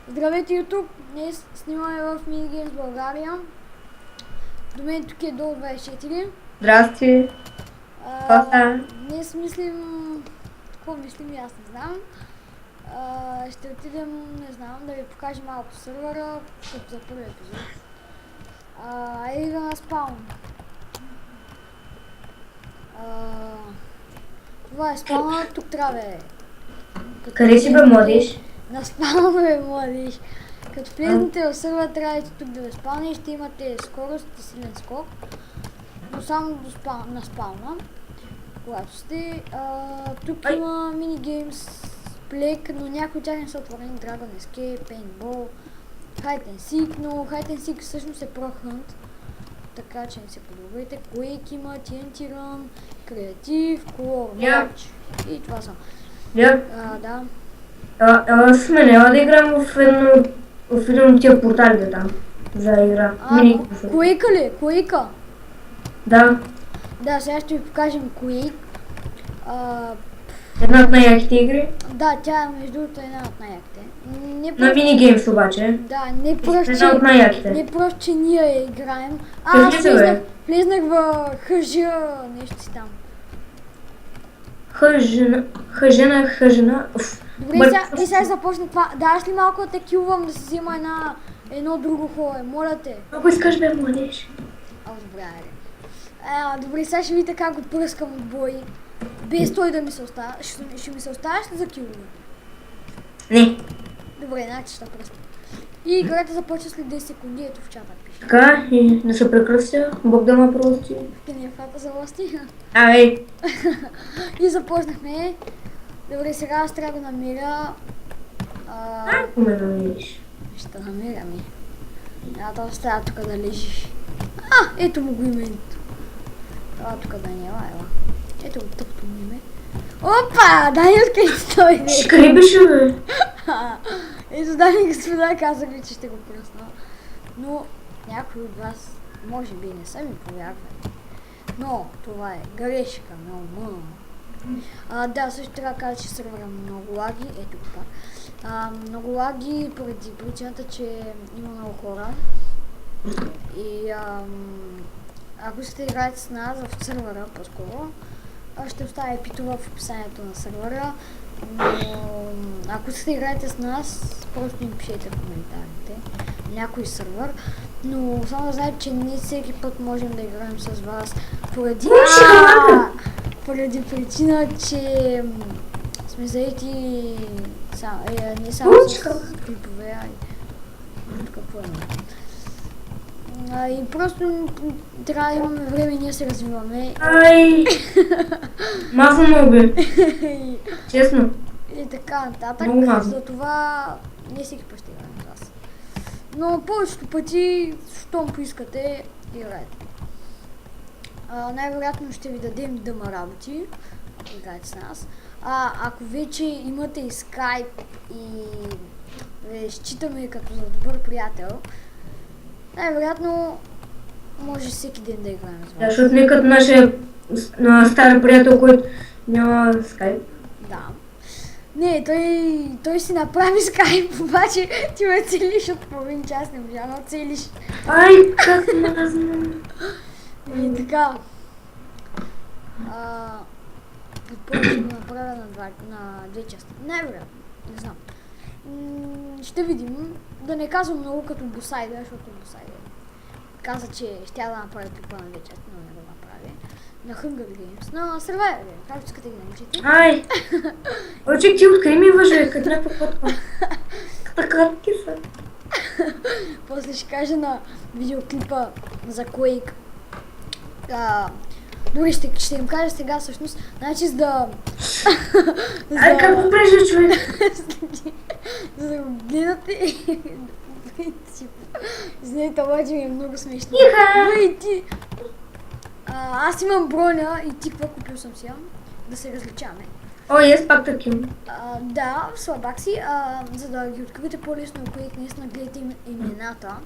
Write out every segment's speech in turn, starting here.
Здравейте, YouTube! Днес снимаме в Minigames България. До мен тук е Долу 24. Здрасти! Днес мислим... Какво мислим, аз не знам. Ще отидем, не знам, да ви покажем малко сървъра, като за първи епизод. Ей да на спаун. Това е спауна, тук трябва да е. Къде си бе, младиш? На спауна бе, младиш. Като влезнете в сървъра, трябва тук да спауна, ще имате скорост и силен скок. Но само на спауна. Когато сте, тук има минигеймс, плек, но някои от тях не са отворени. Dragon Escape, Paintball, Hide and Seek, но Hide and Seek всъщност е Pro Hunt, така че не се подобрите. Quake има, TNT Run, Creative, Color Match и това са. Да. Аз сме няма да играм в един от тия порталите там за игра. Quake ли? Quake? Да. Да, сега ще ви покажем Quake. Една от най-яките игри. Да, тя е между другото една от най-яките. На минигеймс обаче. Да, не просто, една от най-яките. Не просто, че ние я играем. Аз влезнах в ХЖ, нещо си там. Хъжена. Добре, сега започна това. Даваш ли малко да те килвам, да си взема едно друго хое, моля те. Ако искаш бе, младиш. Добре, айде. Добре, сега ще видите как го пръскам от бой. Без той да ми се остава. Ще ми се оставаш ли за килове? Не. Добре, значи ще пръскам. И играта започва след 10 секунди, ето в чата пише. Така, и не се прекръстя, Бог да ме прости. Не е фата за власти. И започнахме. Добре, сега аз трябва да намеря... Ако ме намериш. Ще намеря ми. Да остава тук да лежиш. Ето му го името. Това тук Даниела, ела. Ето го тъпто му име. Опа! Даниел къде дойде? Къде беше, бе? Ето, дами господа, казах ви, че ще го пръсна. Но някой от вас, може би не са ми повярвали. Но това е грешка на ума. Да, също трябва да кажа, че сървъра много лаги. Ето го пак. Много лаги поради причината, че има много хора. И ако искате да играете с нас в сървъра, по-скоро, ще оставя епитова в описанието на сървъра. Но ако искате да играете с нас, просто им пишете в коментарите някой сървър. Но само да знаете, че не всеки път можем да играем с вас поради причина, че сме заети не само с клипове, какво и просто трябва да имаме време и ние се развиваме. Мазано бе. Честно. И така нататък. За това не всеки път ще играем с вас. Но повечето пъти, щом поискате, играете. Най-вероятно ще ви дадем дъма работи, ако играете с нас. Ако вече имате и Skype и ви считаме като за добър приятел, най-вероятно може всеки ден да играем с вас. Защото не като нашия стар приятел, който няма Skype. Да. Не, той си направи Skype, обаче ти ме целиш от половин час, не можа да целиш. Как мазно. И така. Предполагам ще го направя на две части. Най-вероятно, не знам. Ще видим. Да не казвам много като Босайда, защото Босайда каза, че ще да направя клипа на две части, но не го направи. На Hunger Games, на Survivor Games, както искате ги намучите. Очек ти откъде ми въже, като някаква фотка. Кратки са. После ще кажа на видеоклипа за Quake. Дори ще им кажа сега всъщност, значи за да... Как го прежда, човек? За да го гледате. Извинете, обаче ми е много смешно. Аз имам броня и ти какво купил съм си, да се различаваме. Аз пак такива. Да, слабак си, за да ги откривате по-лесно, ако наистина гледате имената.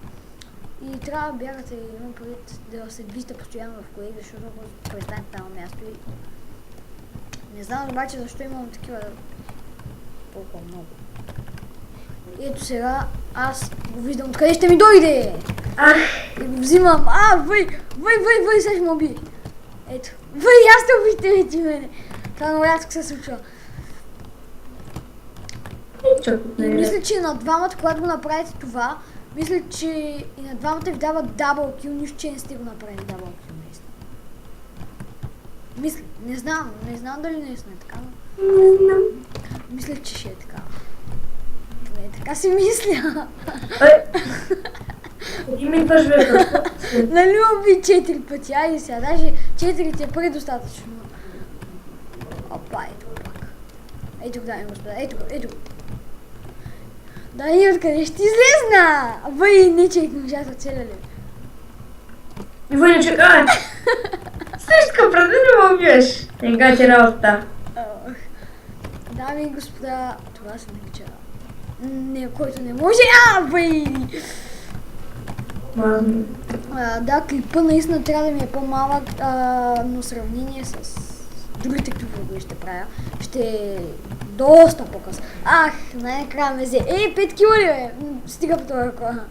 И трябва да бягате, имам предвид да се движите постоянно в Quake, защото ако престанете там място и... Не знам обаче защо имам такива толкова много. Ето сега аз го виждам откъде ще ми дойде. Ах, И го взимам. Въй, сега ще ме убие. Ето. Въй, аз те убихте вече мене. Това много рядко се случва. чак, И не. мисля, че на двамата, когато го направите това, мисля, че и на двамата ви дава дабл кил, нищо, че не сте го направили дабл кил, наистина. Мисля, не знам дали наистина е така, но Не знам. мисля, че ще е така. Поне така си мисля. И ми идваш вече. Нали уби 4 пъти, айде сега, даже 4 ти е предостатъчно. Опа, ето го пак. Ето го, дами и господа, ето го. Да, и откъде ще излезна? Въй, не че книжата оцеляли. И въня чека. Слишком преди да ме убиеш. Ега ти работа. Ох. Дами и господа, това се нарича. Не, който не може. Въй! Да, клипа наистина трябва да ми е по-малък, но в сравнение с другите клипове ще правя, ще е доста по-късно. Най-накрая ме взе. 5 кила ли бе? Стига по това ръка.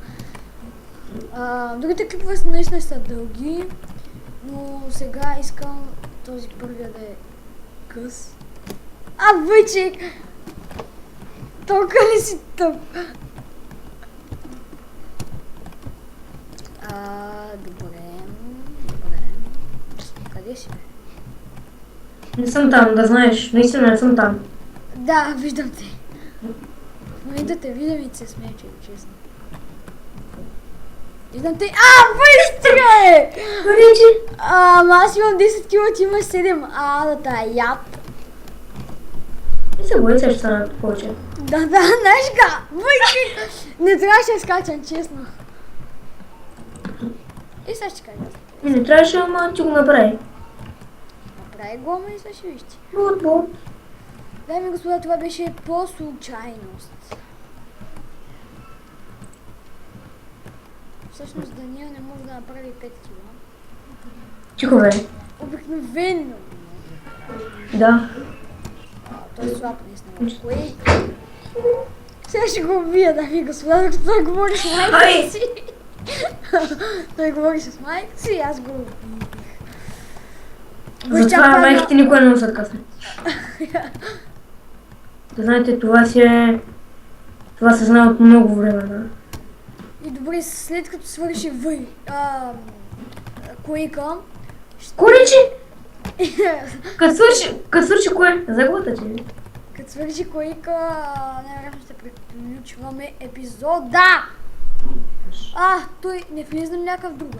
Другите клипове наистина са дълги, но сега искам този първия да е къс. Бъчек! Толкова ли си тъп? Добре. Къде си бе? Не съм там, да знаеш. Наистина не съм там. Да, виждам те. В момента те виждам и се смея, че е честно. Виждам те. Быстре! Вече. Аз имам 10 кила, ти имаш 7. Да тая яд. Не се бои, че ще станат повече. Да, знаеш ка? Не трябваше да скачам, честно. И сега ще кажа. Не трябваше, ама ти го направи. Направи го, ама и сега ще вижте. Вот. Дами и господа, това беше по случайност. Всъщност Даниел не може да направи 5 кила. Тихо бе. Обикновено. Да. Той е слаб, наистина. Кое? Сега ще го убия, дами и господа, докато той говори с майка си. Той говори с майка си и аз го убих. Затова майките никога не носят късне. Да знаете, това се знае от много време, да. И добре, след като свърши Quake-а... Коричи! Като свърши кое? Загубата че? Като свърши Quake-а, най-вероятно ще приключваме епизода! Той не влизам някакъв друг.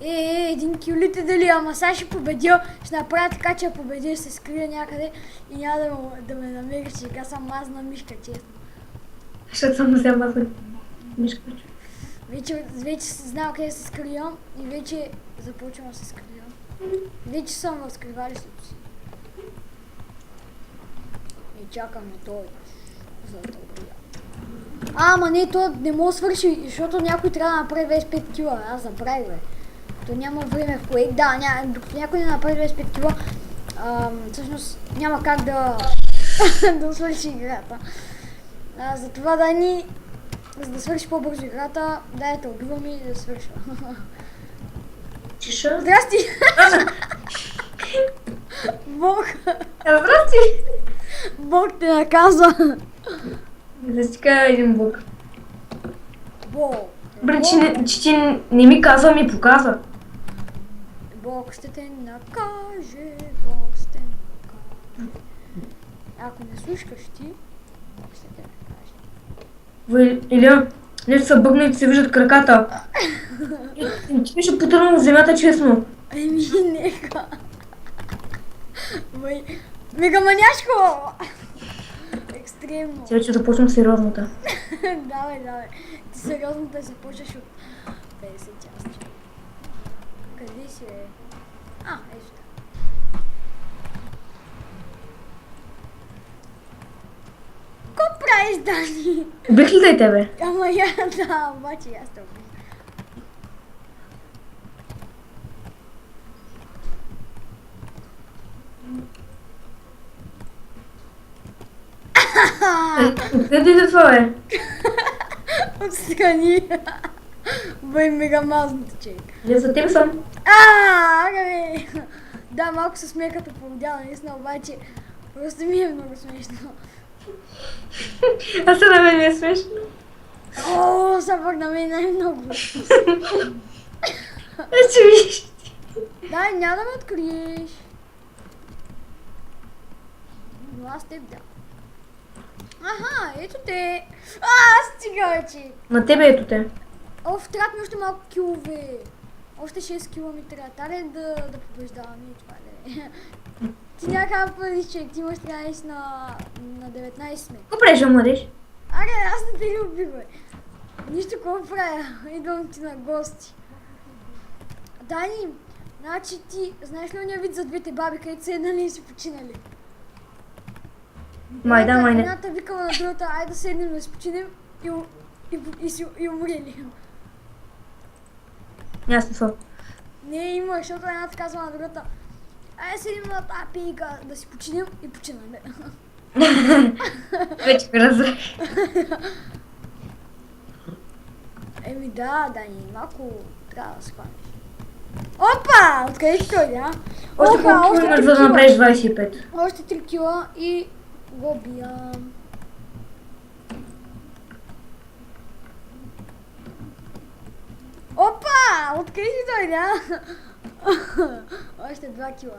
Един кюлите дали, ама сега ще победя, ще направя така, че победя, ще се скрия някъде и няма да ме намериш, че сега съм мазна мишка, честно. Защото съм взел мазна мишка. Вече знам къде се скрия и вече започвам да се скрия. Вече съм в скривалището си. И чакам на той, за да убия. Ама не, то не мога да свърши, защото някой трябва да направи 25 кила. Аз забравих, бе. То няма време в Quake. Да, докато някой не направи 25 кила, всъщност няма как да свърши играта. Затова Дани, за да свърши по-бързо играта, дайте убивам и да свършва. Чиша? Здрасти! Бог! Здрасти! Бог те наказа! Да си кажа един бог. Бог! Бре, че ти не ми казва, ми показва. Бог ще те накаже, Бог ще те накаже. Ако не слушкаш ти, Бог ще те накаже. Илия, нещо са бъгнали, се виждат краката. И ти беше потърнал в земята, честно. Нека. Мега маняшко! Екстремно. Сега ще започнем сериозната. Давай. Ти сериозно да започнеш от 50 части. Къде си е? Ето. Ко правиш, Дани? Убих ли да и тебе? Ама да, обаче аз те убих. Откъде идва това, бе? Отстрани. Бай мега мазната чек. Не за теб съм. Бе! Да, малко се смея като поводяла, наистина, обаче просто ми е много смешно. А сега на мен ми е смешно. О, сега пък на мен най-много. Че виж. Дай, няма да ме откриеш. Но аз теб да. Аха, ето те. Стига вече. На тебе ето те. Оф, трябва ми още малко килове. Още 6 кила ми трябва. Таре да побеждаваме и това да е. Ти някакъв пари, човек. Ти имаш 13 на 19 сме. Какво правиш, младеж? Аре, аз не те люби, бе. Нищо, какво правя? Идвам ти на гости. Дани, значи ти знаеш ли ония вид за двете баби, където са седнали и си починали? Май да, май не. Едната викала на другата, айде да седнем да си починем и умрели. Ясно са. Не има, защото едната казва на другата, айде седим на тази пийка да си починем и починаме. Вече ме разбрах. Еми да, Дани, малко трябва да схванеш. Опа! Откъде ти той, да? Още колко кило имаш, за да направиш 25? Още 3 кила и го биям. Опа! Откъде си той, да? Още 2 кила.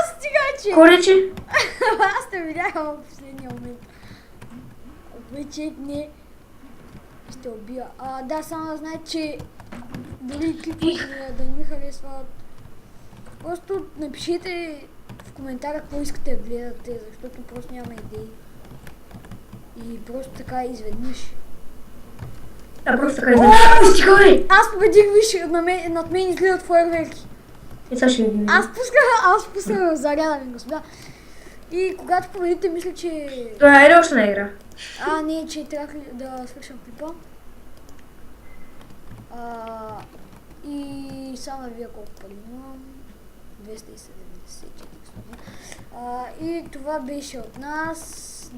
Стига, че! Корече? Аз те видях в последния момент. Вече не ще убия. Да, само да знае, че дали клиповете да не ми харесват. Просто напишете в коментара какво искате да гледате, защото просто няма идеи. И просто така изведнъж. Да, просто така изведнъж. Стига, бе! Аз победих, виж, над мен изгледат фойерверки. И сега ще ви видим. Аз пусках заряда ми, господа. И когато победите, мисля, че... Това е ли още една игра? Не, че трябва да свършам клипа. И само да видя колко пари имам. 274. И това беше от нас.